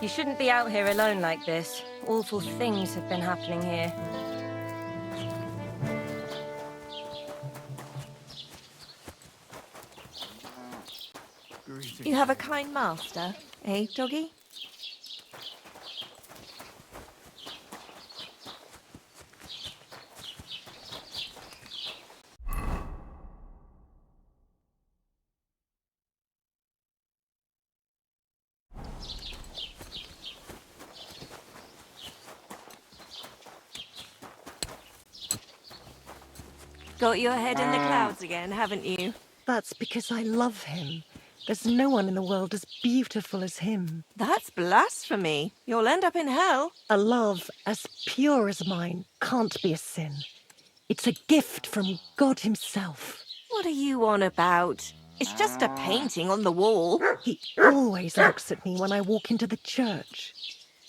You shouldn't be out here alone like this. Awful things have been happening here. You have a kind master, eh, doggy? Got your head in the clouds again, haven't you? That's because I love him. There's no one in the world as beautiful as him. That's blasphemy. You'll end up in hell. A love as pure as mine can't be a sin. It's a gift from God himself. What are you on about? It's just a painting on the wall. He always looks at me when I walk into the church.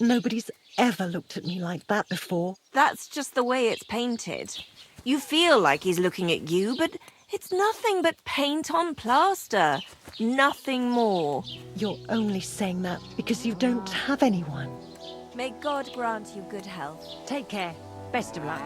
Nobody's ever looked at me like that before. That's just the way it's painted. You feel like he's looking at you, but it's nothing but paint on plaster. Nothing more. You're only saying that because you don't have anyone. May God grant you good health. Take care. Best of luck.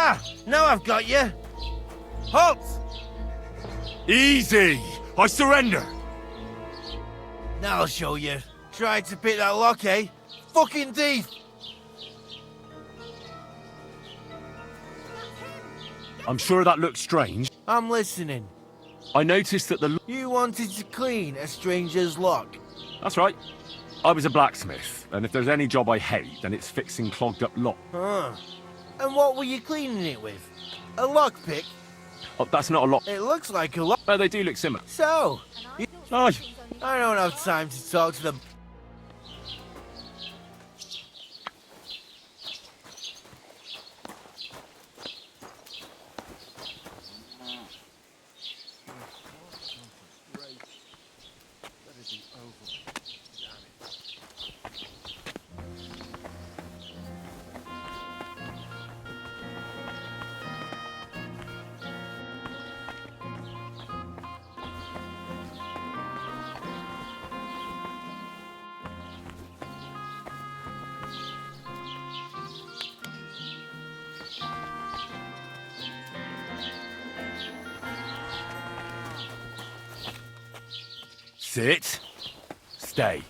Ah, now I've got you. Halt! Easy! I surrender! Now I'll show you. Tried to pick that lock, eh? Fucking thief! I'm sure that looks strange. I'm listening. I noticed that the... You wanted to clean a stranger's lock. That's right. I was a blacksmith, and if there's any job I hate, then it's fixing clogged up lock. Huh. And what were you cleaning it with? A lockpick? Oh, that's not a lock. It looks like a lock. Oh, they do look similar. So, Oh, I don't have time to talk to them. sit. Stay.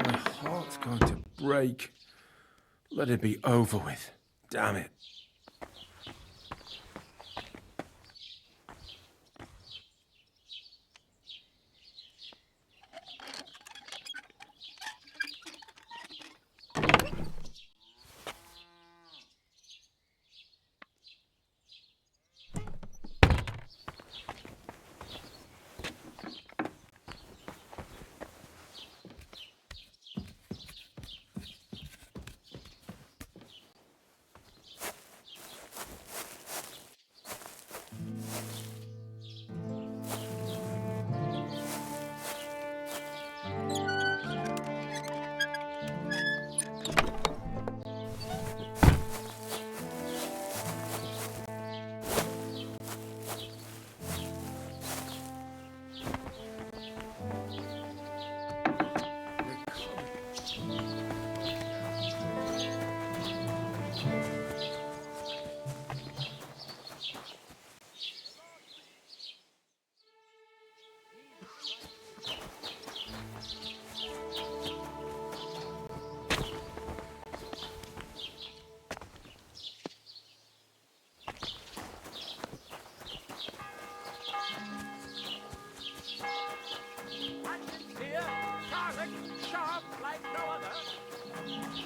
My heart's going to break. Let it be over with. Damn it.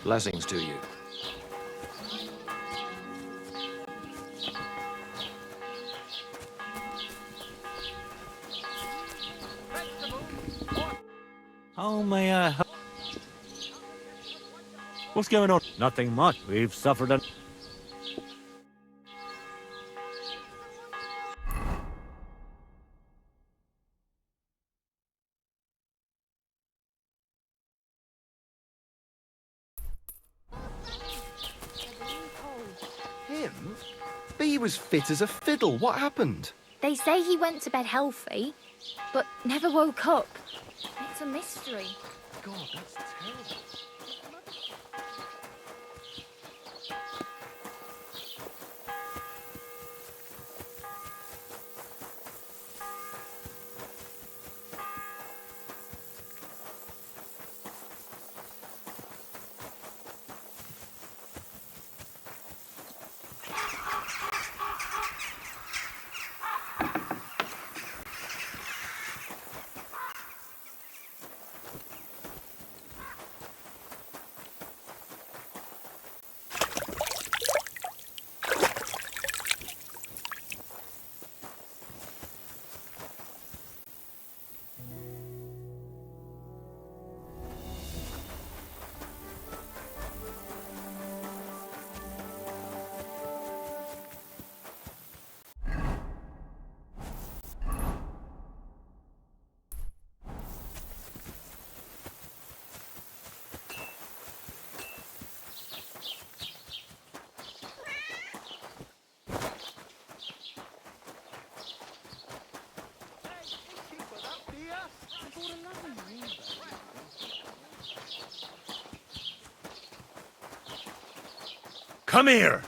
Blessings to you. How may I help? What's going on? Nothing much. We've suffered a... Him? B was fit as a fiddle. What happened? They say he went to bed healthy, but never woke up. It's a mystery. God, that's terrible. Come here!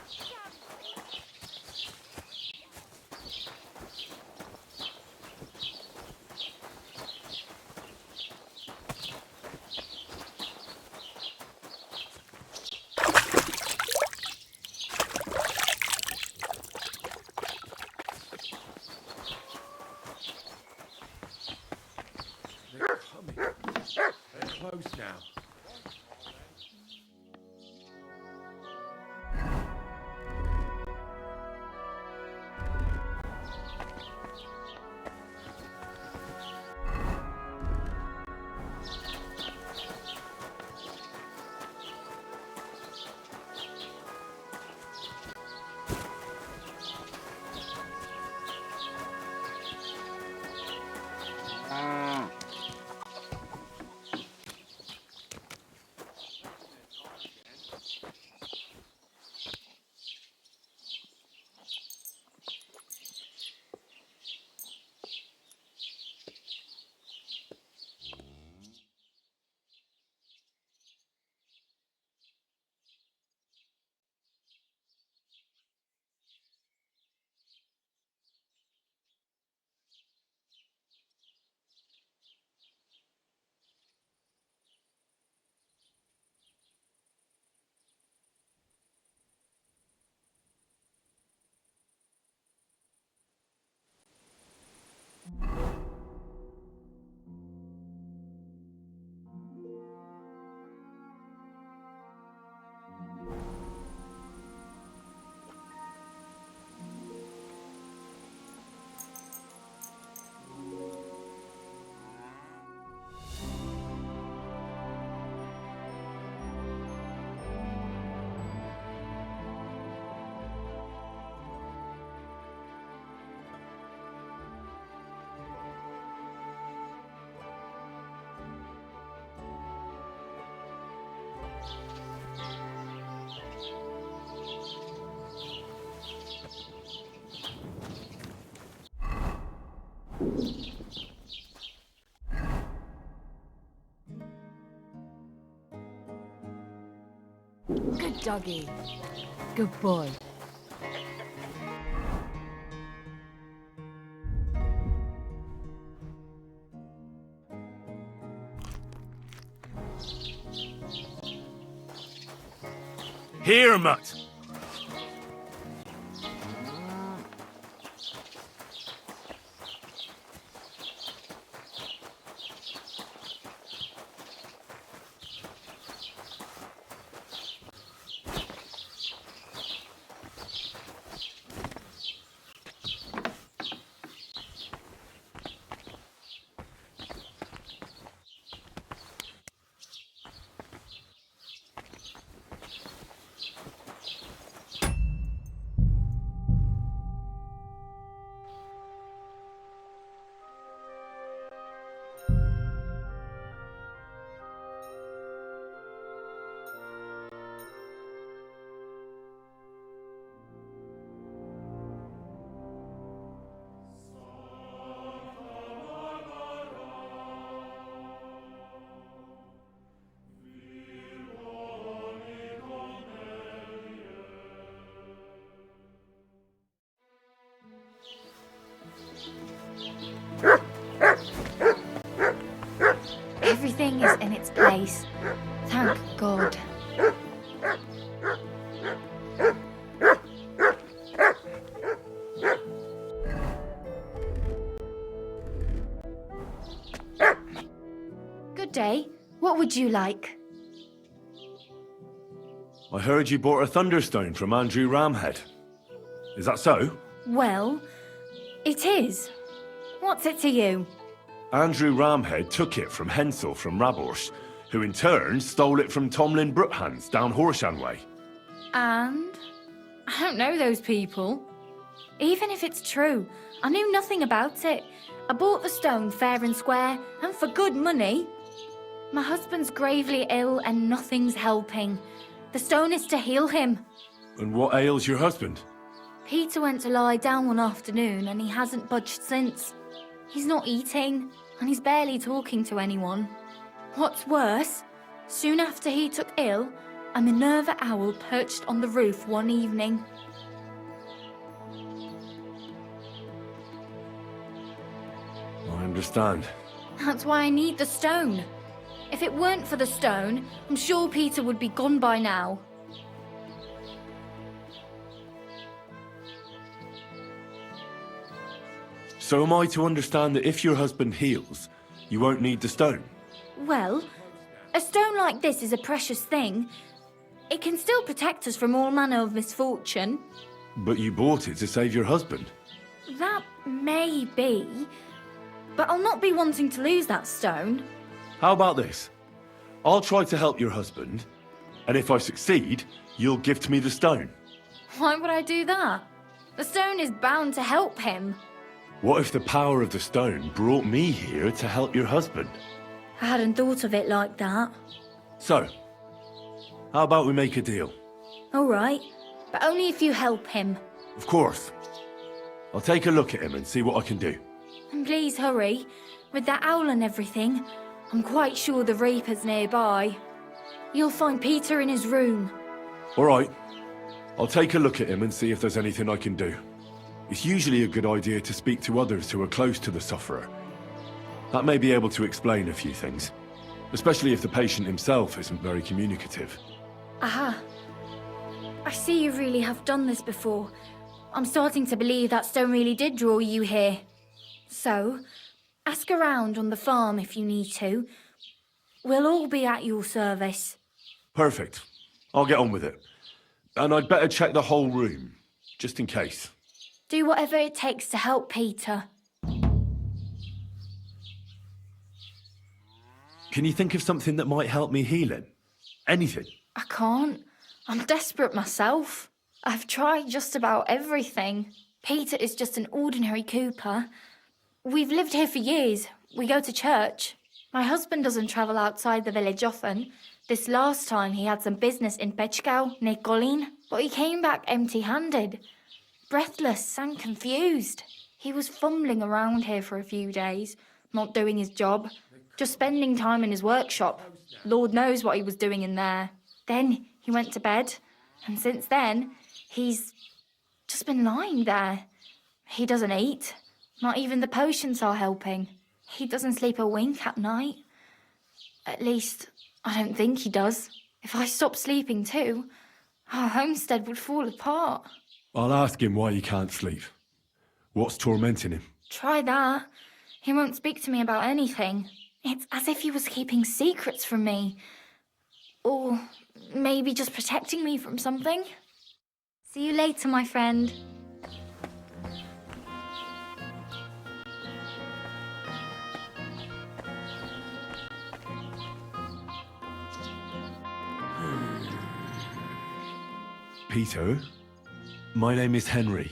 They're coming. They're close now. Good doggy. Good boy. Here, mutt! everything is in its place. Thank God. Good day. What would you like? I heard you bought a thunderstone from Andrew Ramhead. Is that so? Well, it is. What's it to you? Andrew Ramhead took it from Hensel from Raborsh, who in turn stole it from Tomlin Brookhans down Horshan way. And? I don't know those people. Even if it's true, I knew nothing about it. I bought the stone fair and square, and for good money. My husband's gravely ill and nothing's helping. The stone is to heal him. And what ails your husband? Peter went to lie down one afternoon and he hasn't budged since. He's not eating, and he's barely talking to anyone. What's worse, soon after he took ill, a Minerva owl perched on the roof one evening. I understand. That's why I need the stone. If it weren't for the stone, I'm sure Peter would be gone by now. So am I to understand that if your husband heals, you won't need the stone? Well, a stone like this is a precious thing. It can still protect us from all manner of misfortune. But you bought it to save your husband. That may be, but I'll not be wanting to lose that stone. How about this? I'll try to help your husband, and if I succeed, you'll gift me the stone. Why would I do that? The stone is bound to help him. What if the power of the stone brought me here to help your husband? I hadn't thought of it like that. So, how about we make a deal? All right, but only if you help him. Of course. I'll take a look at him and see what I can do. And please hurry. With that owl and everything, I'm quite sure the Reaper's nearby. You'll find Peter in his room. All right. I'll take a look at him and see if there's anything I can do. It's usually a good idea to speak to others who are close to the sufferer. That may be able to explain a few things, especially if the patient himself isn't very communicative. Aha. I see you really have done this before. I'm starting to believe that stone really did draw you here. So, ask around on the farm if you need to. We'll all be at your service. Perfect. I'll get on with it. And I'd better check the whole room, just in case. Do whatever it takes to help Peter. Can you think of something that might help me heal him? Anything? I can't. I'm desperate myself. I've tried just about everything. Peter is just an ordinary cooper. We've lived here for years. We go to church. My husband doesn't travel outside the village often. This last time he had some business in Pechkau, near Golin, but he came back empty-handed. Breathless and confused. He was fumbling around here for a few days, not doing his job, just spending time in his workshop. Lord knows what he was doing in there. Then he went to bed, and since then, he's just been lying there. He doesn't eat. Not even the potions are helping. He doesn't sleep a wink at night. At least, I don't think he does. If I stopped sleeping too, our homestead would fall apart. I'll ask him why he can't sleep. What's tormenting him? Try that. He won't speak to me about anything. It's as if he was keeping secrets from me. Or maybe just protecting me from something. See you later, my friend. Peter, my name is Henry.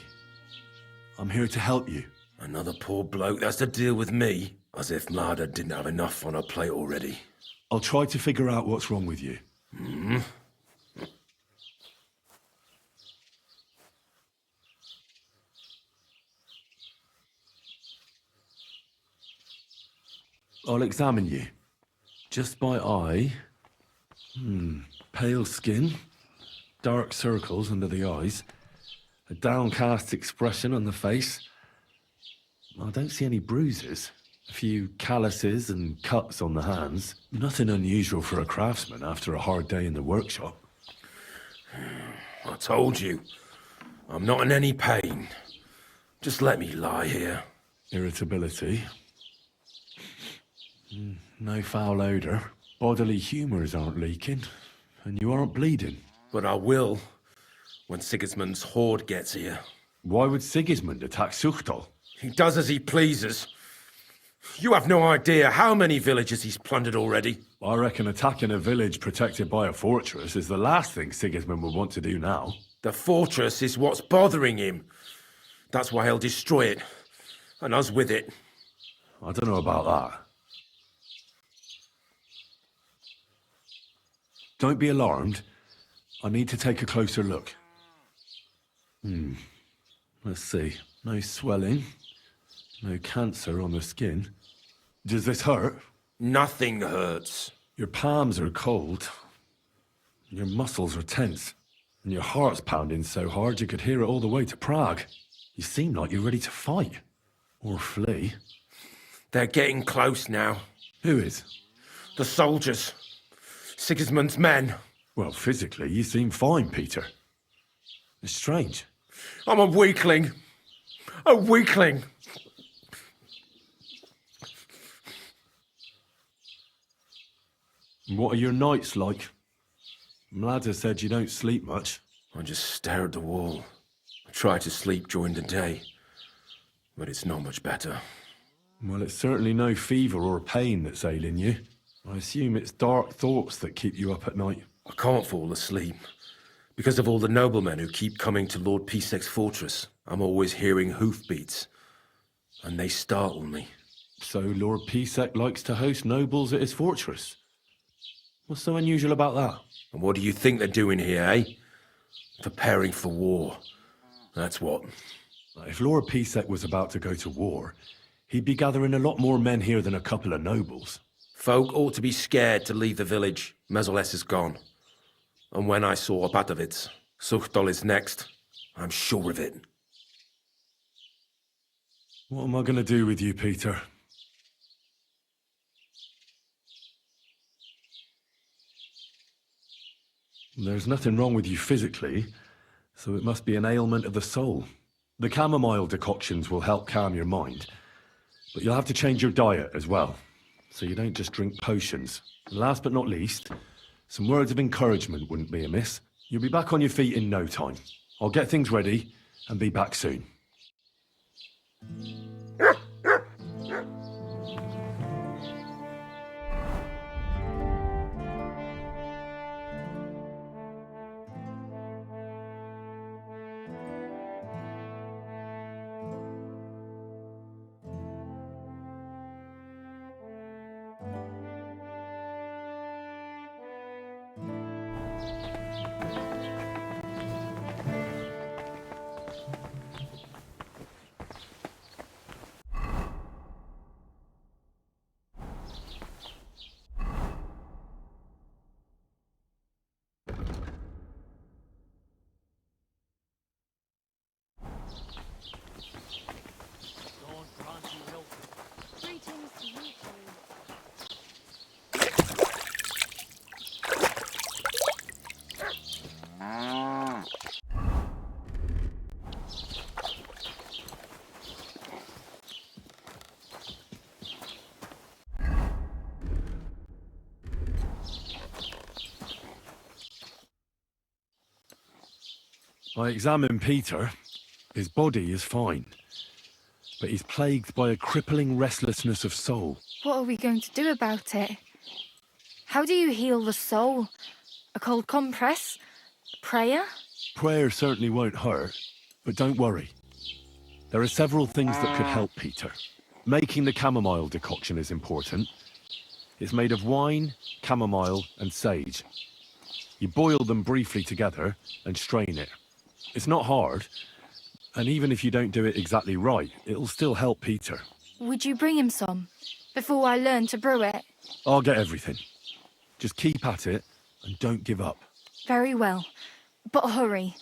I'm here to help you. Another poor bloke that's to deal with me, as if Marder didn't have enough on her plate already. I'll try to figure out what's wrong with you. I'll examine you. Just by eye. Pale skin. Dark circles under the eyes. A downcast expression on the face. I don't see any bruises. A few calluses and cuts on the hands. Nothing unusual for a craftsman after a hard day in the workshop. I told you, I'm not in any pain. Just let me lie here. Irritability. No foul odour. Bodily humours aren't leaking. And you aren't bleeding. But I will, when Sigismund's horde gets here. Why would Sigismund attack Suchtal? He does as he pleases. You have no idea how many villages he's plundered already. I reckon attacking a village protected by a fortress is the last thing Sigismund would want to do now. The fortress is what's bothering him. That's why he'll destroy it. And us with it. I don't know about that. Don't be alarmed. I need to take a closer look. Let's see. No swelling. No cancer on the skin. Does this hurt? Nothing hurts. Your palms are cold. Your muscles are tense. And your heart's pounding so hard you could hear it all the way to Prague. You seem like you're ready to fight. Or flee. They're getting close now. Who is? The soldiers. Sigismund's men. Well, physically, you seem fine, Peter. It's strange. I'm a weakling. A weakling. What are your nights like? Mlada said you don't sleep much. I just stare at the wall. I try to sleep during the day, but it's not much better. Well, it's certainly no fever or pain that's ailing you. I assume it's dark thoughts that keep you up at night. I can't fall asleep. Because of all the noblemen who keep coming to Lord Pisek's fortress, I'm always hearing hoofbeats. And they startle me. So Lord Pisek likes to host nobles at his fortress? What's so unusual about that? And what do you think they're doing here, eh? Preparing for war. That's what. If Lord Pisek was about to go to war, he'd be gathering a lot more men here than a couple of nobles. Folk ought to be scared to leave the village. Mezoles is gone. And when I saw Opatovitz, Suchtol is next. I'm sure of it. What am I going to do with you, Peter? There's nothing wrong with you physically, so it must be an ailment of the soul. The chamomile decoctions will help calm your mind, but you'll have to change your diet as well, so you don't just drink potions. And last but not least, some words of encouragement wouldn't be amiss. You'll be back on your feet in no time. I'll get things ready and be back soon. I examined Peter. His body is fine, but he's plagued by a crippling restlessness of soul. What are we going to do about it? How do you heal the soul? A cold compress? Prayer? Prayer certainly won't hurt, but don't worry. There are several things that could help Peter. Making the chamomile decoction is important. It's made of wine, chamomile, and sage. You boil them briefly together and strain it. It's not hard, and even if you don't do it exactly right, it'll still help Peter. Would you bring him some before I learn to brew it? I'll get everything. Just keep at it and don't give up. Very well, but hurry.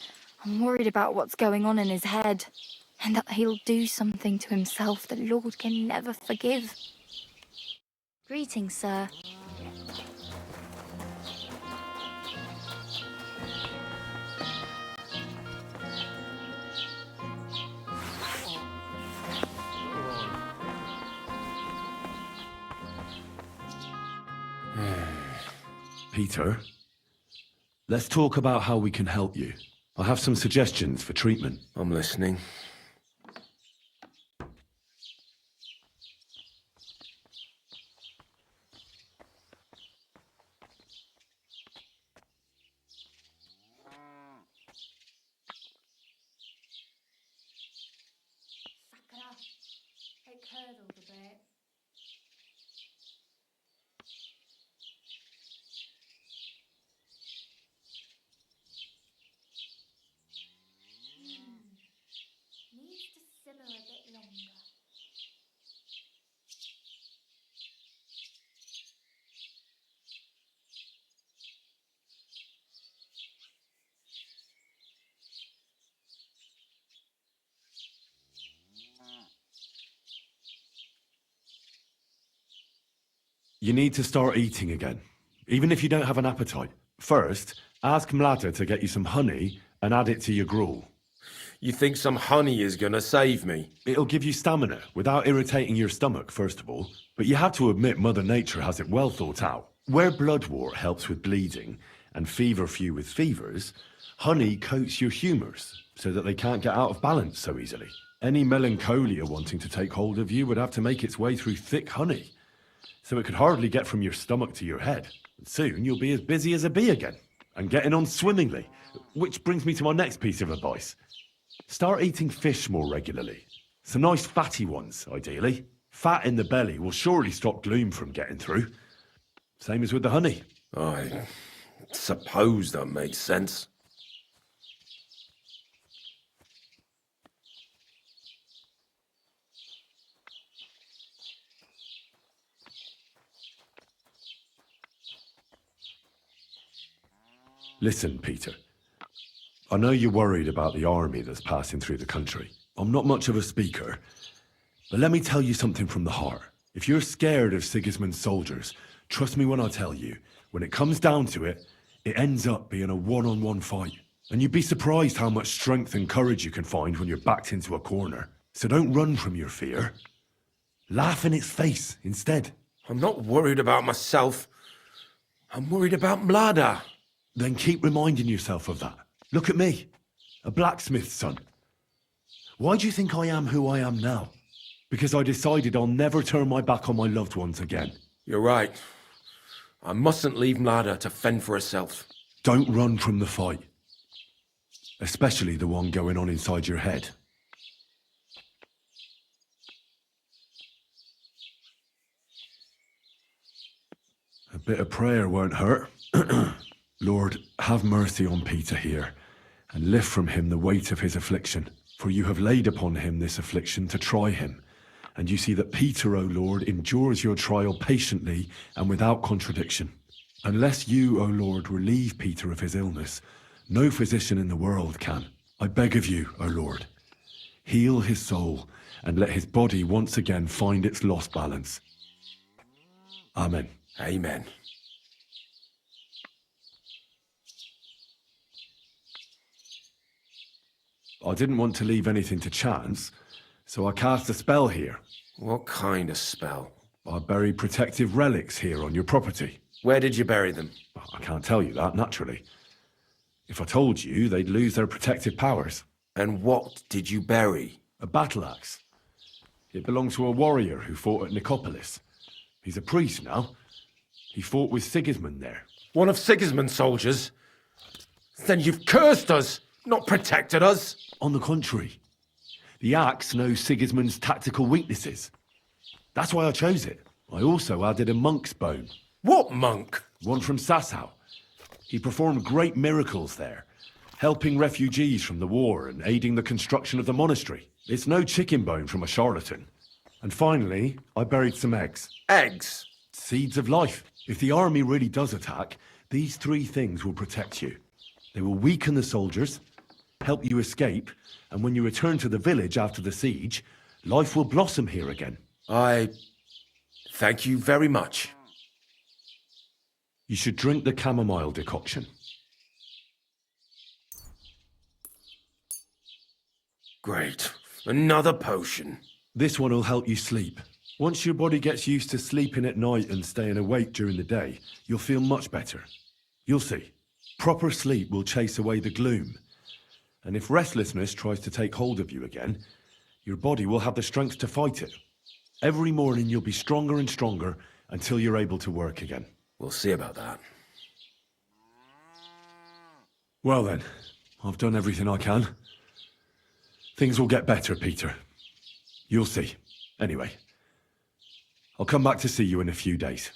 I'm worried about what's going on in his head, and that he'll do something to himself the Lord can never forgive. Greetings, sir. Peter, let's talk about how we can help you. I have some suggestions for treatment. I'm listening. It curdled a bit. Needs to simmer a bit longer. You need to start eating again, even if you don't have an appetite. First, ask Mlada to get you some honey and add it to your gruel. You think some honey is gonna save me? It'll give you stamina without irritating your stomach, first of all. But you have to admit Mother Nature has it well thought out. Where bloodwort helps with bleeding and feverfew with fevers, honey coats your humours so that they can't get out of balance so easily. Any melancholia wanting to take hold of you would have to make its way through thick honey, so it could hardly get from your stomach to your head. And soon you'll be as busy as a bee again, and getting on swimmingly. Which brings me to my next piece of advice. Start eating fish more regularly. Some nice fatty ones, ideally. Fat in the belly will surely stop gloom from getting through. Same as with the honey. I suppose that makes sense. Listen, Peter. I know you're worried about the army that's passing through the country. I'm not much of a speaker, but let me tell you something from the heart. If you're scared of Sigismund's soldiers, trust me when I tell you, when it comes down to it, it ends up being a one-on-one fight. And you'd be surprised how much strength and courage you can find when you're backed into a corner. So don't run from your fear. Laugh in its face instead. I'm not worried about myself. I'm worried about Mlada. Then keep reminding yourself of that. Look at me, a blacksmith's son. Why do you think I am who I am now? Because I decided I'll never turn my back on my loved ones again. You're right. I mustn't leave Mlada to fend for herself. Don't run from the fight. Especially the one going on inside your head. A bit of prayer won't hurt. Lord, have mercy on Peter here, and lift from him the weight of his affliction. For you have laid upon him this affliction to try him. And you see that Peter, O Lord, endures your trial patiently and without contradiction. Unless you, O Lord, relieve Peter of his illness, no physician in the world can. I beg of you, O Lord, heal his soul and let his body once again find its lost balance. Amen. Amen. I didn't want to leave anything to chance, so I cast a spell here. What kind of spell? I buried protective relics here on your property. Where did you bury them? I can't tell you that, naturally. If I told you, they'd lose their protective powers. And what did you bury? A battle axe. It belonged to a warrior who fought at Nicopolis. He's a priest now. He fought with Sigismund there. One of Sigismund's soldiers? Then you've cursed us, not protected us. On the contrary, the axe knows Sigismund's tactical weaknesses. That's why I chose it. I also added a monk's bone. What monk? One from Sassau. He performed great miracles there, helping refugees from the war and aiding the construction of the monastery. It's no chicken bone from a charlatan. And finally, I buried some eggs. Eggs? Seeds of life. If the army really does attack, these three things will protect you. They will weaken the soldiers, help you escape, and when you return to the village after the siege, life will blossom here again. I Thank you very much. You should drink the chamomile decoction. Great. Another potion. This one will help you sleep. Once your body gets used to sleeping at night and staying awake during the day, you'll feel much better. You'll see. Proper sleep will chase away the gloom. And if restlessness tries to take hold of you again, your body will have the strength to fight it. Every morning you'll be stronger and stronger until you're able to work again. We'll see about that. Well then, I've done everything I can. Things will get better, Peter. You'll see. Anyway, I'll come back to see you in a few days.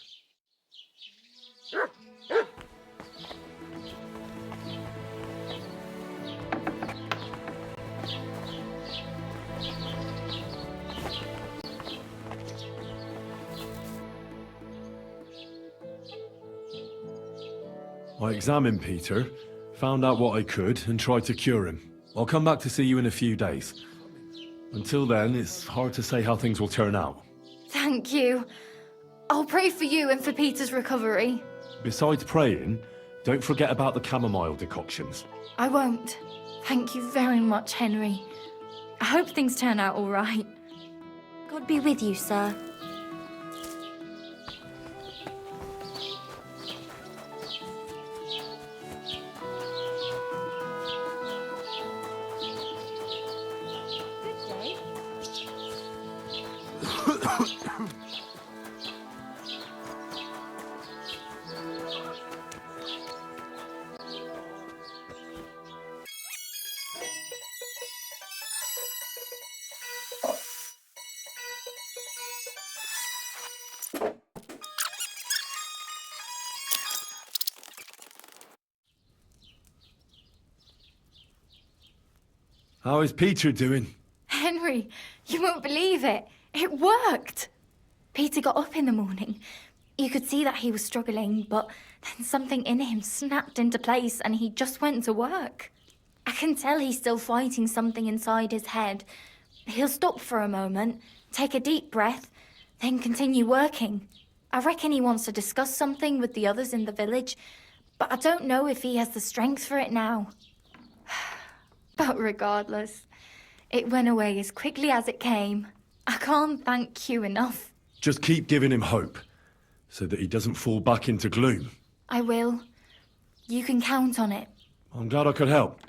I examined Peter, found out what I could, and tried to cure him. I'll come back to see you in a few days. Until then, it's hard to say how things will turn out. Thank you. I'll pray for you and for Peter's recovery. Besides praying, don't forget about the chamomile decoctions. I won't. Thank you very much, Henry. I hope things turn out all right. God be with you, sir. How is Peter doing? Henry, you won't believe it. It worked. Peter got up in the morning. You could see that he was struggling, but then something in him snapped into place and he just went to work. I can tell he's still fighting something inside his head. He'll stop for a moment, take a deep breath, then continue working. I reckon he wants to discuss something with the others in the village, but I don't know if he has the strength for it now. But regardless, it went away as quickly as it came. I can't thank you enough. Just keep giving him hope, so that he doesn't fall back into gloom. I will. You can count on it. I'm glad I could help.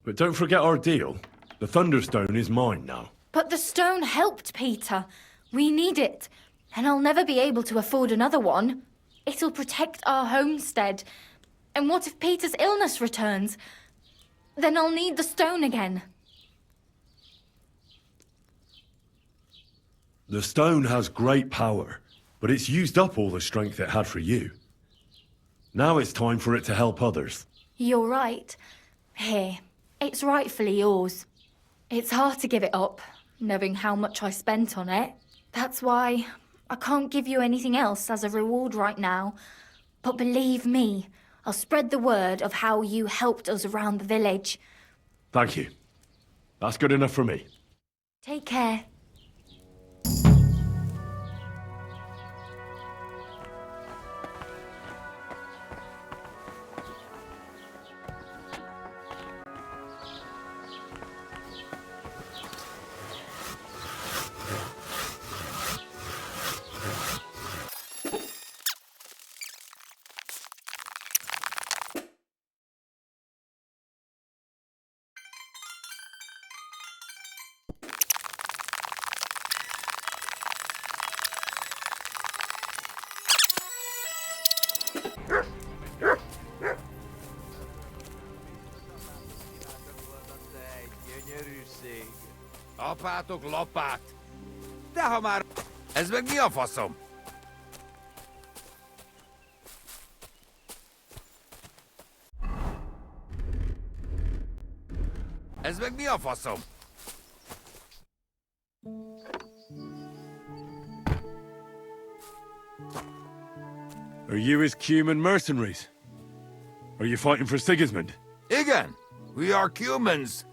But don't forget our deal. The Thunderstone is mine now. But the stone helped, Peter. We need it. And I'll never be able to afford another one. It'll protect our homestead. And what if Peter's illness returns? Then I'll need the stone again. The stone has great power, but it's used up all the strength it had for you. Now it's time for it to help others. You're right. Here, it's rightfully yours. It's hard to give it up, knowing how much I spent on it. That's why I can't give you anything else as a reward right now. But believe me, I'll spread the word of how you helped us around the village. Thank you. That's good enough for me. Take care. Apátok lapát! De ha már... Ez meg mi a faszom? Ez meg mi a faszom? Are you his Cuman mercenaries? Are you fighting for Sigismund? Igen, we are Cumans.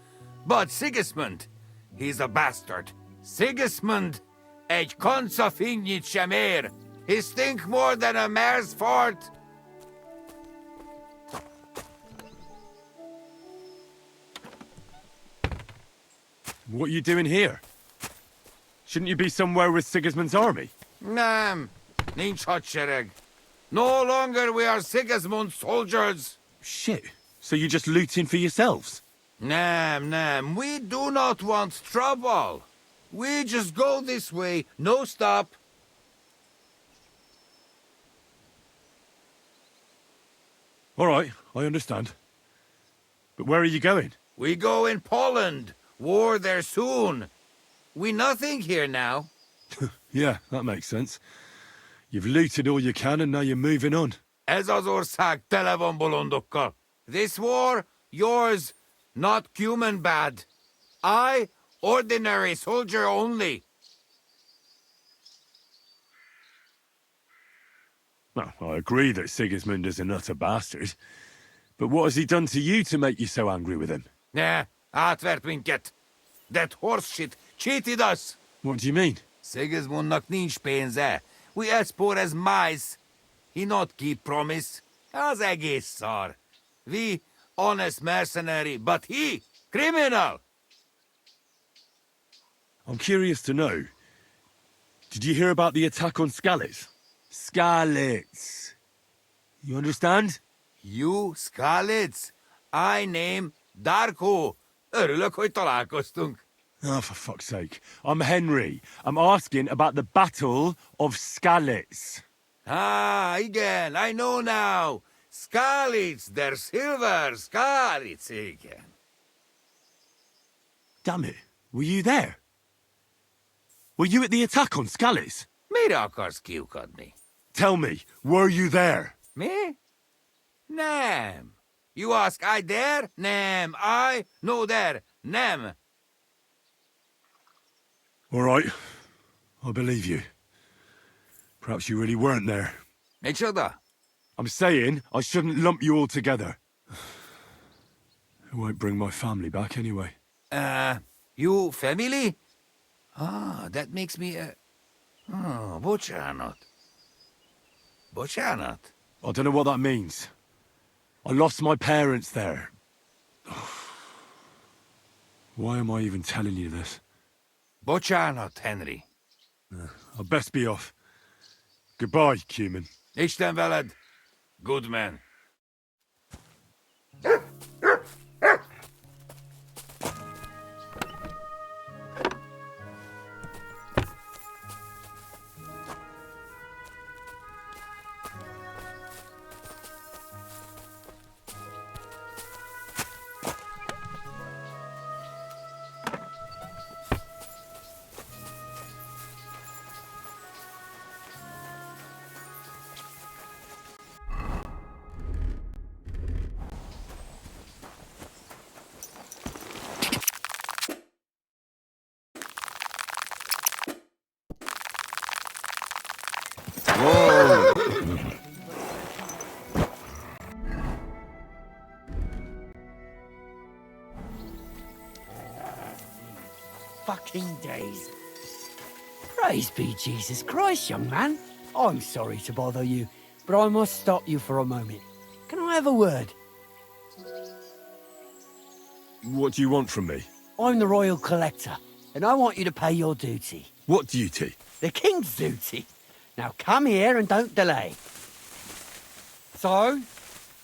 But Sigismund, he's a bastard. Sigismund Egy koncafinnyit sem ér. He stink more than a mare's fart. What are you doing here? Shouldn't you be somewhere with Sigismund's army? Nem, nincs hadsereg. No longer we are Sigismund's soldiers. Shit. So you're just looting for yourselves? Nem, we do not want trouble. We just go this way, no stop. All right, I understand. But where are you going? We go in Poland. War there soon. We nothing here now. Yeah, that makes sense. You've looted all you can and now you're moving on. Ez az ország tele van bolondokkal. This war, yours, not human bad. I, ordinary soldier only. Well, I agree that Sigismund is an utter bastard. But what has he done to you to make you so angry with him? Ne, átvert minket. That horse shit cheated us. What do you mean? Sigismundnak nincs pénze. We as poor as mice. He not keep promise. Az egész szar. We, honest mercenary, but he, criminal. I'm curious to know. Did you hear about the attack on Skalics? Skalics. You understand? You, Skalics. I name Darko. Örülök, hogy találkoztunk. Oh, for fuck's sake. I'm Henry. I'm asking about the Battle of Skalics. Ah, igen, I know now. Skalics, der silver, Skalics, igen. Damn it. Were you there? Were you at the attack on Skalics? Mire akarsz kiukadni? Tell me, were you there? Mi? Nem. You ask I there? Nem. I? No there. Nem. All right. I believe you. Perhaps you really weren't there. Micsoda? I'm saying I shouldn't lump you all together. It won't bring my family back anyway. You family? Ah, that makes me Oh, bocsánat. Bocsánat. I don't know what that means. I lost my parents there. Why am I even telling you this? Bocsánat, Henry. I best be off. Goodbye, Cumin. Isten veled. Good man. Fucking days. Praise be Jesus Christ, young man. I'm sorry to bother you, but I must stop you for a moment. Can I have a word? What do you want from me? I'm the royal collector, and I want you to pay your duty. What duty? The king's duty. Now come here and don't delay. So,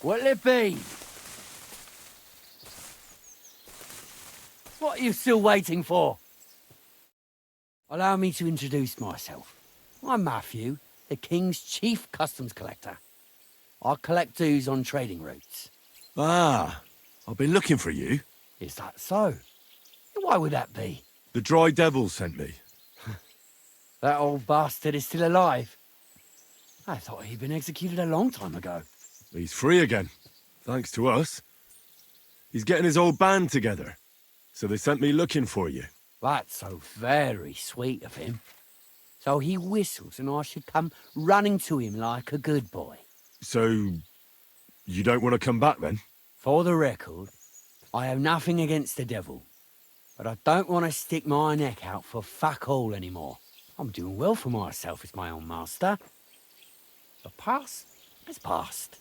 what'll it be? What are you still waiting for? Allow me to introduce myself. I'm Matthew, the King's chief customs collector. I collect dues on trading routes. Ah, I've been looking for you. Is that so? Why would that be? The Dry Devil sent me. That old bastard is still alive. I thought he'd been executed a long time ago. He's free again, thanks to us. He's getting his old band together. So they sent me looking for you. That's so very sweet of him. So he whistles and I should come running to him like a good boy. So, you don't want to come back then? For the record, I have nothing against the devil. But I don't want to stick my neck out for fuck all anymore. I'm doing well for myself as my own master. The past is past.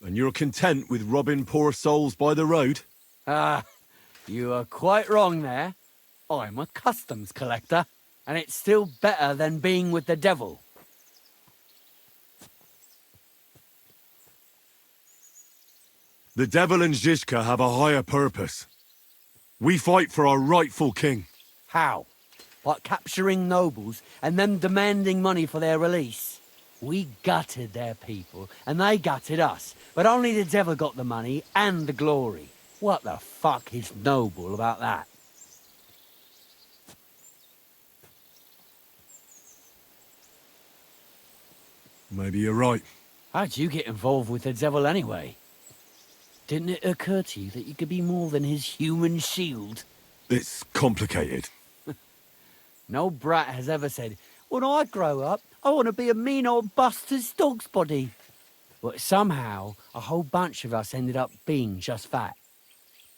And you're content with robbing poor souls by the road? Ah, you are quite wrong there. I'm a customs collector, and it's still better than being with the devil. The devil and Zizka have a higher purpose. We fight for our rightful king. How? By capturing nobles and then demanding money for their release? We gutted their people, and they gutted us. But only the devil got the money and the glory. What the fuck is noble about that? Maybe you're right. How'd you get involved with the devil anyway? Didn't it occur to you that you could be more than his human shield? It's complicated. No brat has ever said, when I grow up, I want to be a mean old buster's dog's body. But somehow, a whole bunch of us ended up being just that.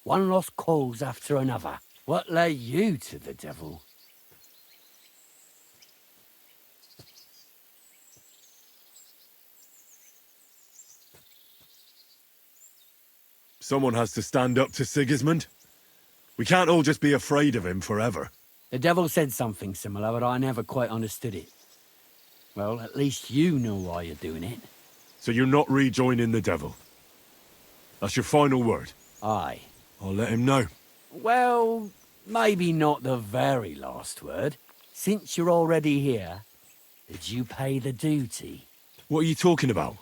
One lost cause after another. What led you to the devil? Someone has to stand up to Sigismund. We can't all just be afraid of him forever. The devil said something similar, but I never quite understood it. Well, at least you know why you're doing it. So you're not rejoining the devil? That's your final word? Aye. I'll let him know. Well, maybe not the very last word. Since you're already here, did you pay the duty? What are you talking about?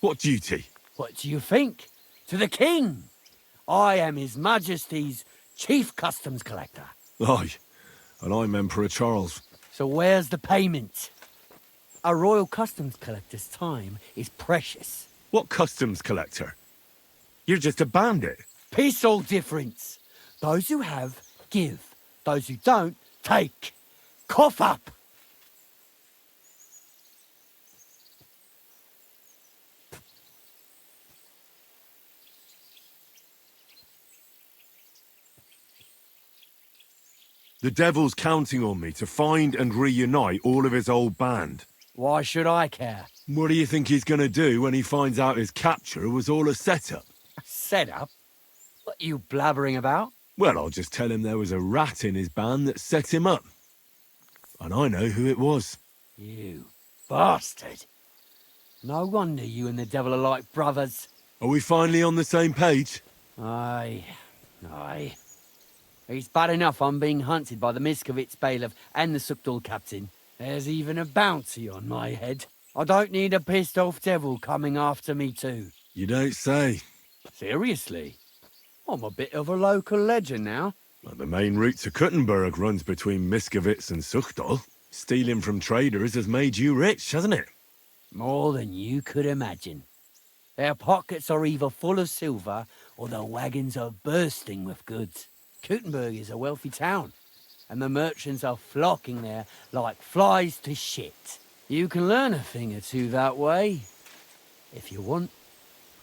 What duty? What do you think? To the king! I am His Majesty's Chief Customs Collector. Aye, and I'm Emperor Charles. So where's the payment? A royal customs collector's time is precious. What customs collector? You're just a bandit. Peace all difference. Those who have, give. Those who don't, take. Cough up! The devil's counting on me to find and reunite all of his old band. Why should I care? What do you think he's gonna do when he finds out his capture was all a setup? Setup? What are you blabbering about? Well, I'll just tell him there was a rat in his band that set him up. And I know who it was. You bastard. No wonder you and the devil are like brothers. Are we finally on the same page? Aye. It's bad enough I'm being hunted by the Miskovitz bailiff and the Sukdal captain. There's even a bounty on my head. I don't need a pissed-off devil coming after me too. You don't say. Seriously? I'm a bit of a local legend now. Well, the main route to Kuttenberg runs between Miskovitz and Sukdal. Stealing from traders has made you rich, hasn't it? More than you could imagine. Their pockets are either full of silver or the wagons are bursting with goods. Kuttenberg is a wealthy town, and the merchants are flocking there like flies to shit. You can learn a thing or two that way. If you want,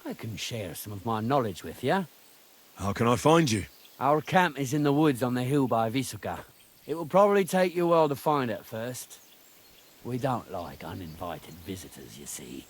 I can share some of my knowledge with you. How can I find you? Our camp is in the woods on the hill by Visuka. It will probably take you a while to find it first. We don't like uninvited visitors, you see.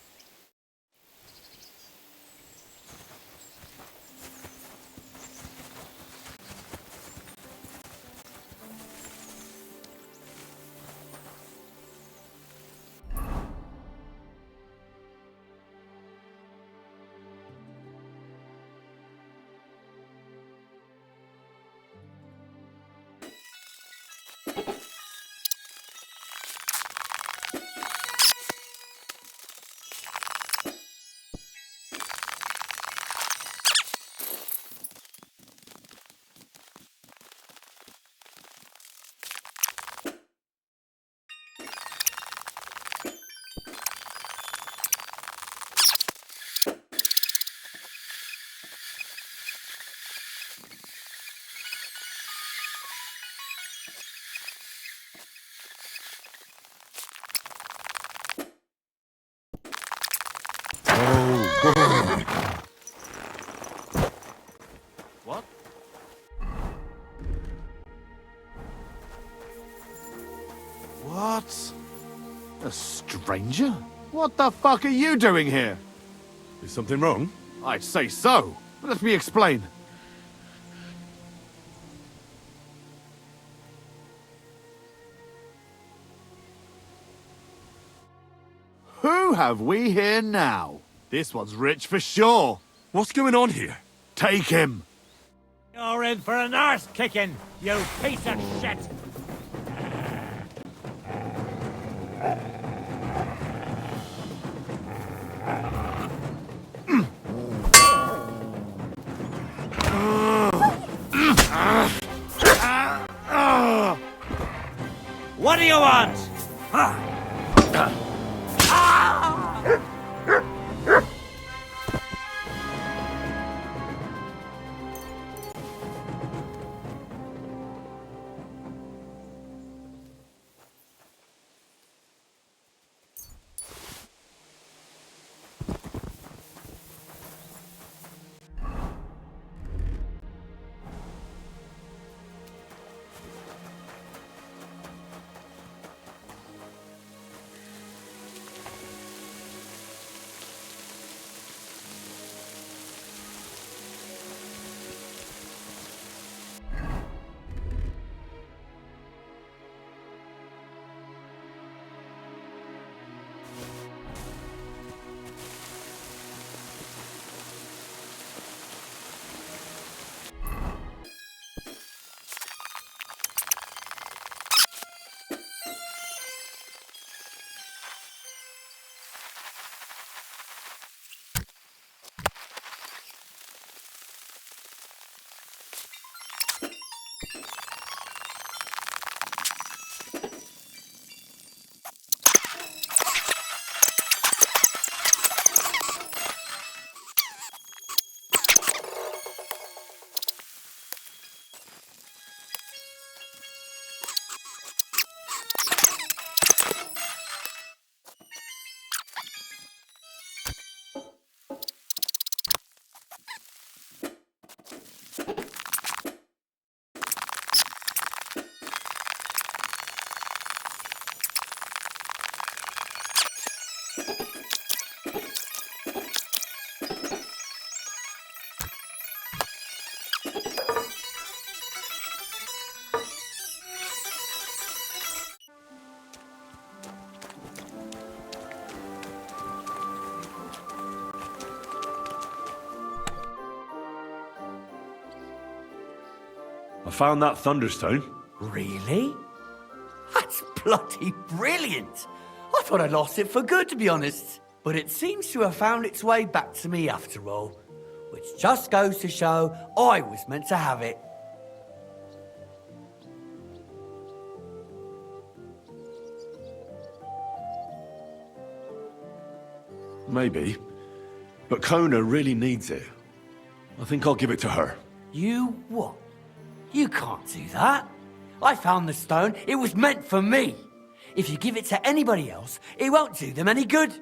A stranger? What the fuck are you doing here? Is something wrong? I'd say so. Let me explain. Who have we here now? This one's rich for sure. What's going on here? Take him. You're in for an arse kicking, you piece of shit! What do you want? I found that thunderstone. Really? That's bloody brilliant! I thought I'd lost it for good, to be honest. But it seems to have found its way back to me after all. Which just goes to show I was meant to have it. Maybe. But Kona really needs it. I think I'll give it to her. You what? You can't do that. I found the stone. It was meant for me. If you give it to anybody else, it won't do them any good.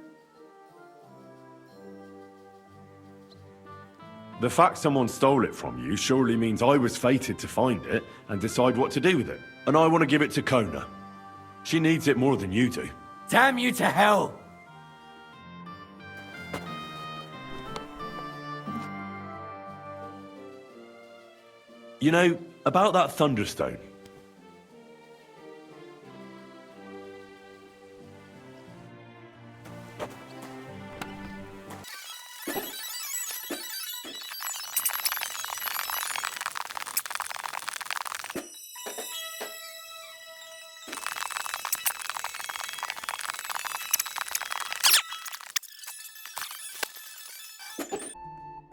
The fact someone stole it from you surely means I was fated to find it and decide what to do with it. And I want to give it to Kona. She needs it more than you do. Damn you to hell! You know, about that thunderstone.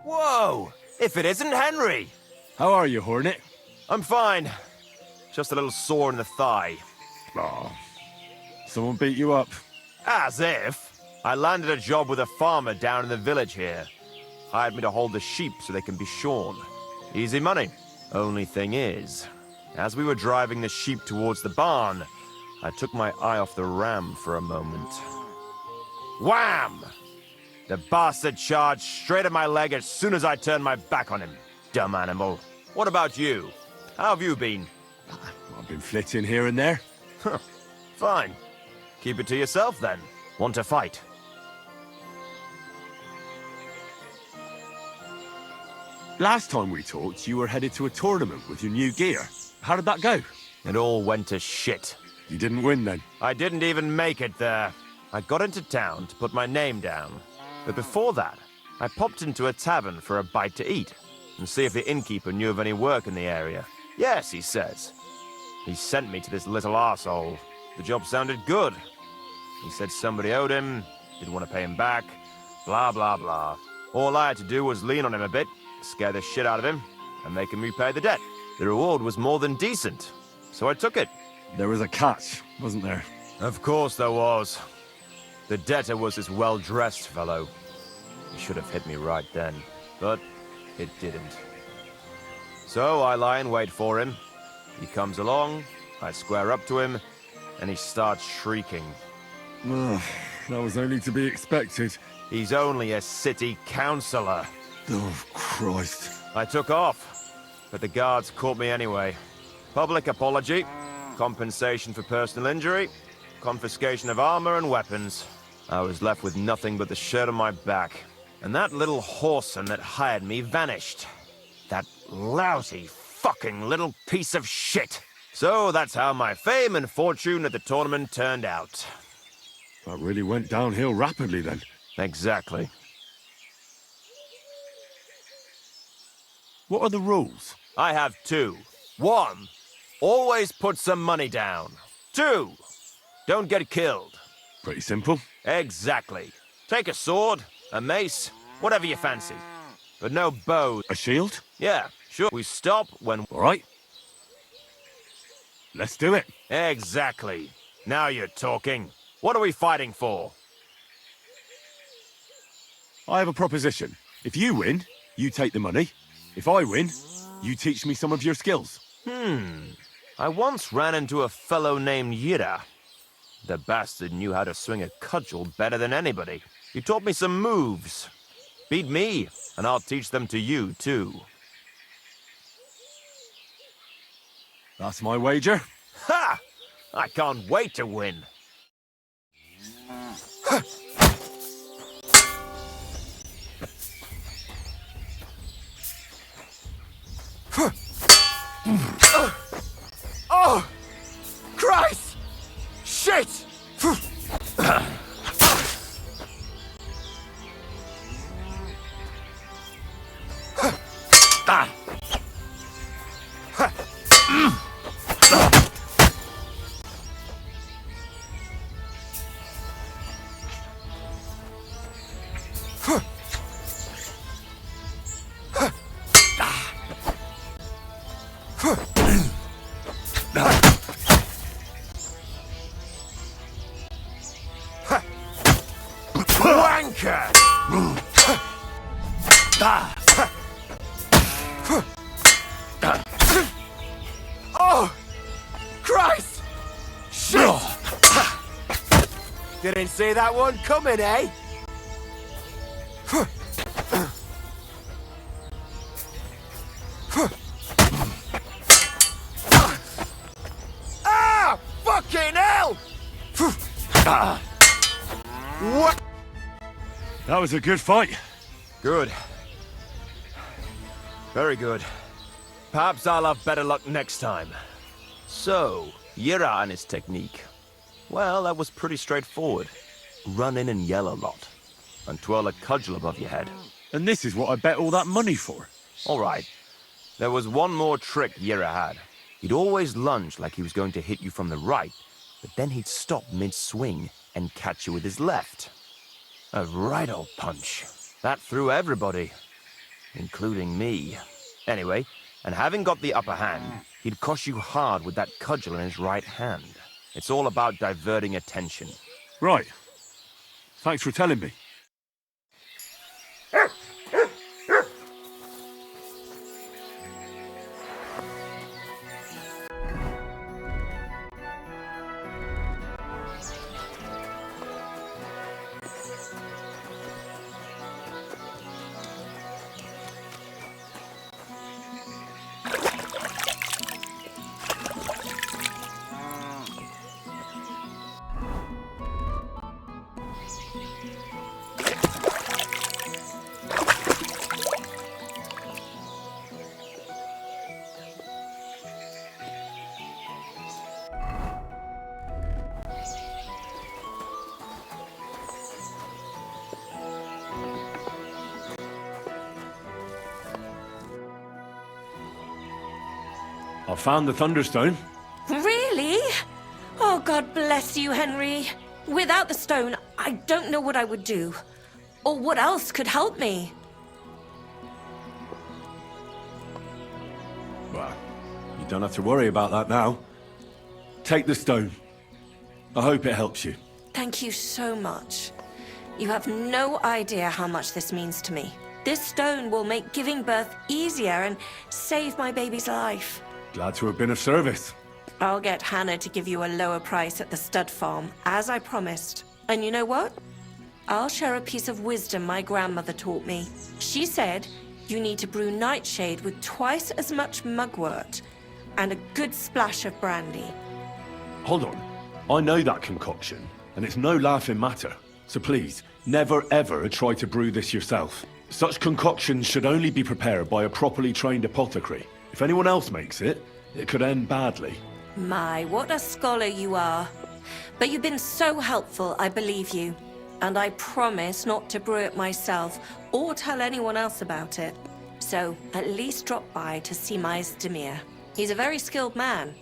Whoa! If it isn't Henry! How are you, Hornet? I'm fine. Just a little sore in the thigh. Oh, someone beat you up. As if. I landed a job with a farmer down in the village here. Hired me to hold the sheep so they can be shorn. Easy money. Only thing is, as we were driving the sheep towards the barn, I took my eye off the ram for a moment. Wham! The bastard charged straight at my leg as soon as I turned my back on him. Dumb animal. What about you? How have you been? I've been flitting here and there. Fine. Keep it to yourself, then. Want to fight? Last time we talked, you were headed to a tournament with your new gear. How did that go? It all went to shit. You didn't win, then? I didn't even make it there. I got into town to put my name down. But before that, I popped into a tavern for a bite to eat and see if the innkeeper knew of any work in the area. Yes, he says. He sent me to this little arsehole. The job sounded good. He said somebody owed him, didn't want to pay him back, blah, blah, blah. All I had to do was lean on him a bit, scare the shit out of him, and make him repay the debt. The reward was more than decent, so I took it. There was a catch, wasn't there? Of course there was. The debtor was this well-dressed fellow. He should have hit me right then, but it didn't. So I lie in wait for him. He comes along, I square up to him, and he starts shrieking. That was only to be expected. He's only a city councillor. Oh, Christ. I took off, but the guards caught me anyway. Public apology, compensation for personal injury, confiscation of armor and weapons. I was left with nothing but the shirt on my back. And that little whoreson that hired me vanished. That lousy fucking little piece of shit. So that's how my fame and fortune at the tournament turned out. That really went downhill rapidly, then. Exactly. What are the rules? I have two. 1, always put some money down. 2, don't get killed. Pretty simple. Exactly. Take a sword, a mace, whatever you fancy. But no bows. A shield? Yeah, sure. We stop when... All right. Let's do it. Exactly. Now you're talking. What are we fighting for? I have a proposition. If you win, you take the money. If I win, you teach me some of your skills. I once ran into a fellow named Yira. The bastard knew how to swing a cudgel better than anybody. He taught me some moves. Beat me, and I'll teach them to you, too. That's my wager. Ha! I can't wait to win. Oh! Christ! Shit! Wanker! Oh! Christ! Shit! Didn't see that one coming, eh? Ah! Fucking hell! What? That was a good fight. Good. Very good. Perhaps I'll have better luck next time. So, Yira and his technique. Well, that was pretty straightforward. Run in and yell a lot. And twirl a cudgel above your head. And this is what I bet all that money for. All right. There was one more trick Yira had. He'd always lunge like he was going to hit you from the right, but then he'd stop mid-swing and catch you with his left. A right old punch. That threw everybody, including me. Anyway, and having got the upper hand, he'd crush you hard with that cudgel in his right hand. It's all about diverting attention. Right. Thanks for telling me. I found the Thunderstone. Really? Oh, God bless you, Henry. Without the stone, I don't know what I would do. Or what else could help me. Well, you don't have to worry about that now. Take the stone. I hope it helps you. Thank you so much. You have no idea how much this means to me. This stone will make giving birth easier and save my baby's life. Glad to have been of service. I'll get Hannah to give you a lower price at the stud farm, as I promised. And you know what? I'll share a piece of wisdom my grandmother taught me. She said you need to brew nightshade with twice as much mugwort and a good splash of brandy. Hold on. I know that concoction, and it's no laughing matter. So please, never ever try to brew this yourself. Such concoctions should only be prepared by a properly trained apothecary. If anyone else makes it, it could end badly. My, what a scholar you are. But you've been so helpful, I believe you. And I promise not to brew it myself, or tell anyone else about it. So, at least drop by to see my Demir. He's a very skilled man.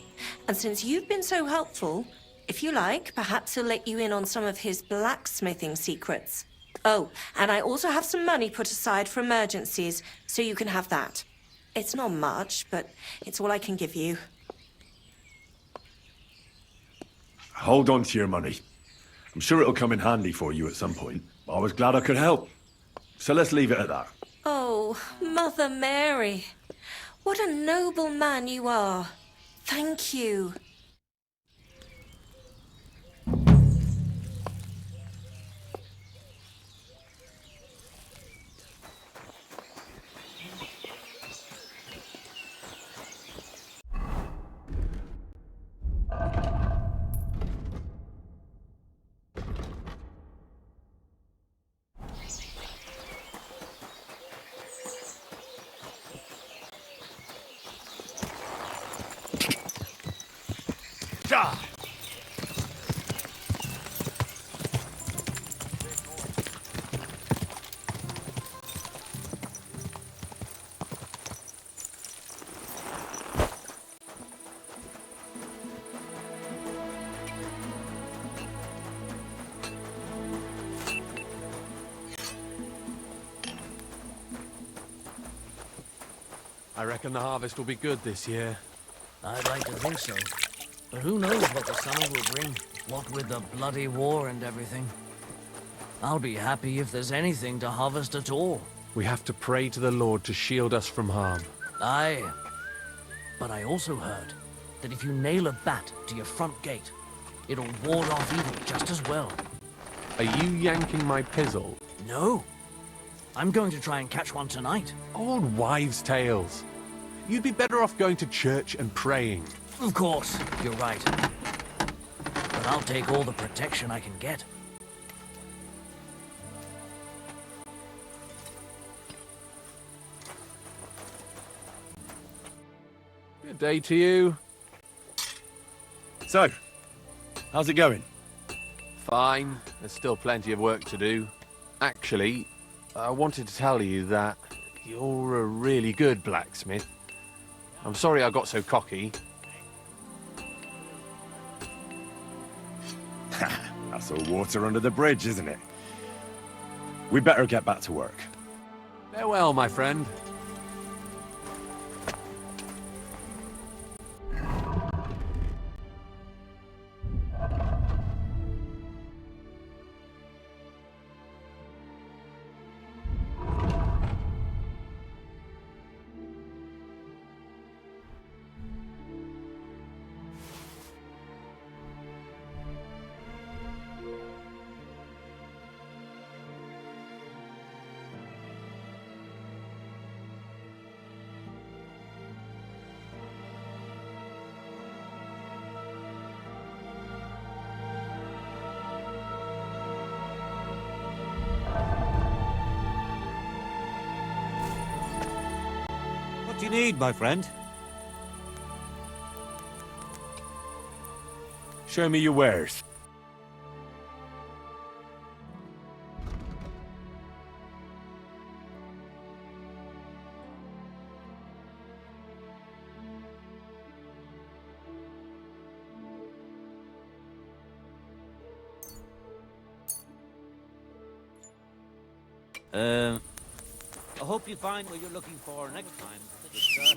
And since you've been so helpful, if you like, perhaps he'll let you in on some of his blacksmithing secrets. Oh, and I also have some money put aside for emergencies, so you can have that. It's not much, but it's all I can give you. Hold on to your money. I'm sure it'll come in handy for you at some point. I was glad I could help. So let's leave it at that. Oh, Mother Mary. What a noble man you are. Thank you. I reckon the harvest will be good this year. I'd like to think so. But who knows what the summer will bring, what with the bloody war and everything. I'll be happy if there's anything to harvest at all. We have to pray to the Lord to shield us from harm. Aye. But I also heard that if you nail a bat to your front gate, it'll ward off evil just as well. Are you yanking my pizzle? No. I'm going to try and catch one tonight. Old wives' tales. You'd be better off going to church and praying. Of course, you're right. But I'll take all the protection I can get. Good day to you. So, how's it going? Fine. There's still plenty of work to do. Actually, I wanted to tell you that you're a really good blacksmith. I'm sorry I got so cocky. That's all water under the bridge, isn't it? We better get back to work. Farewell, my friend. What do you need, my friend? Show me your wares. I hope you find what you're looking for next time, good sir.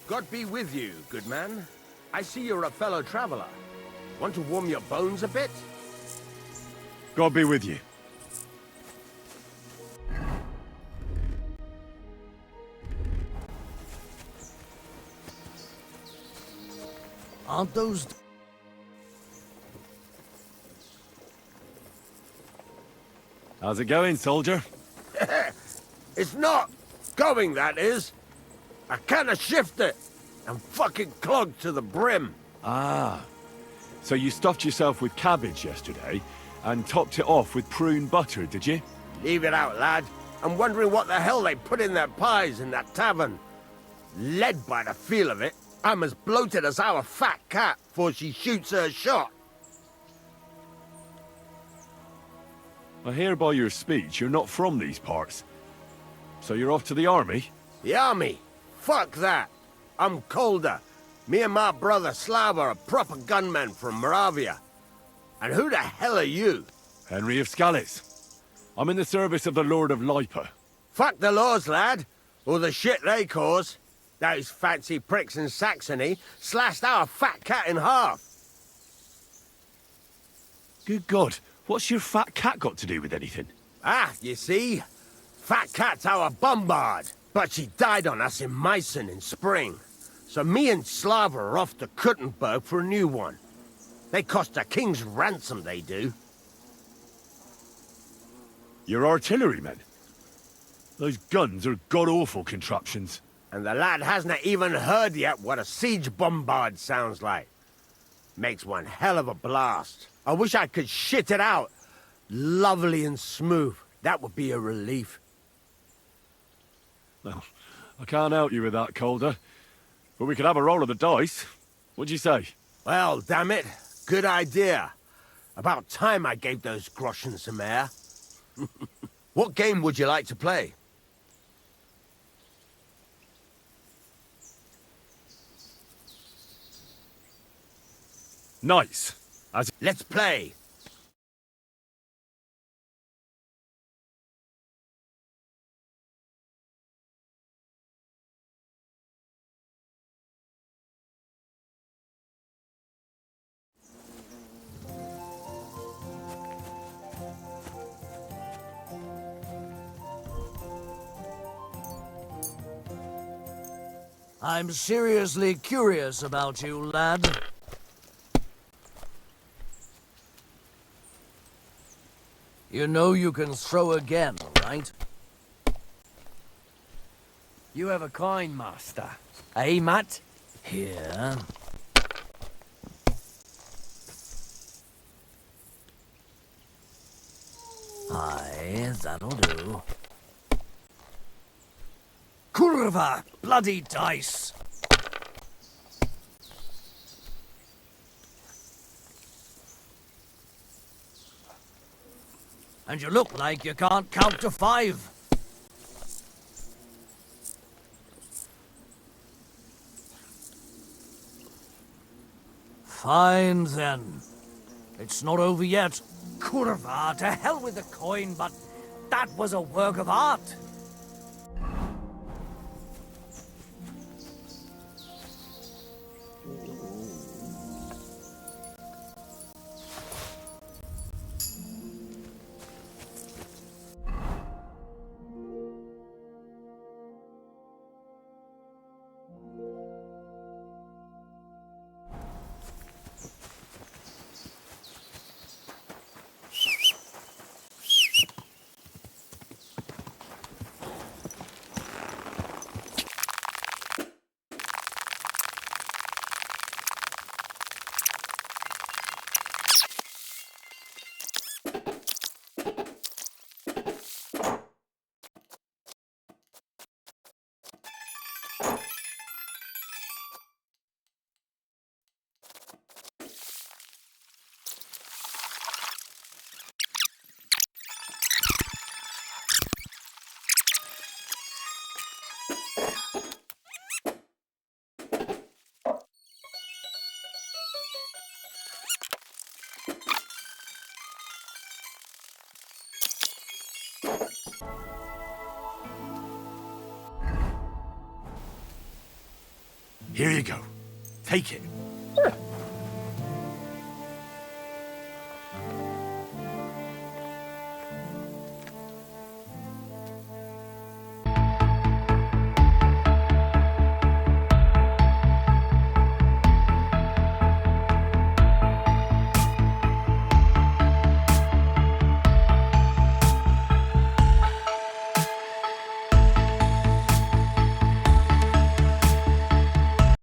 God be with you, good man. I see you're a fellow traveler. Want to warm your bones a bit? God be with you. Aren't those... How's it going, soldier? It's not going, that is. I kinda shifted. I'm fucking clogged to the brim. Ah. So you stuffed yourself with cabbage yesterday and topped it off with prune butter, did you? Leave it out, lad. I'm wondering what the hell they put in their pies in that tavern. Led by the feel of it, I'm as bloated as our fat cat before she shoots her shot. I hear by your speech you're not from these parts. So you're off to the army? The army? Fuck that. I'm colder. Me and my brother Slav are proper gunmen from Moravia. And who the hell are you? Henry of Scallics. I'm in the service of the Lord of Lipa. Fuck the laws, lad. Or the shit they cause. Those fancy pricks in Saxony slashed our fat cat in half. Good God, what's your fat cat got to do with anything? Ah, you see? Fat cat's our bombard. But she died on us in Meissen in spring. So me and Slava are off to Kuttenberg for a new one. They cost a king's ransom, they do. You're artillerymen? Those guns are god-awful contraptions. And the lad hasn't even heard yet what a siege bombard sounds like. Makes one hell of a blast. I wish I could shit it out. Lovely and smooth. That would be a relief. Well, I can't help you with that, Calder. But we could have a roll of the dice. What'd you say? Well, damn it. Good idea. About time I gave those groschen some air. What game would you like to play? Nice. Let's play. I'm seriously curious about you, lad. You know you can throw again, right? You have a coin, master. Eh, Matt? Here. Aye, that'll do. Kurva! Bloody dice! And you look like you can't count to 5. Fine, then. It's not over yet. Kurva, to hell with the coin, but that was a work of art. Here you go. Take it.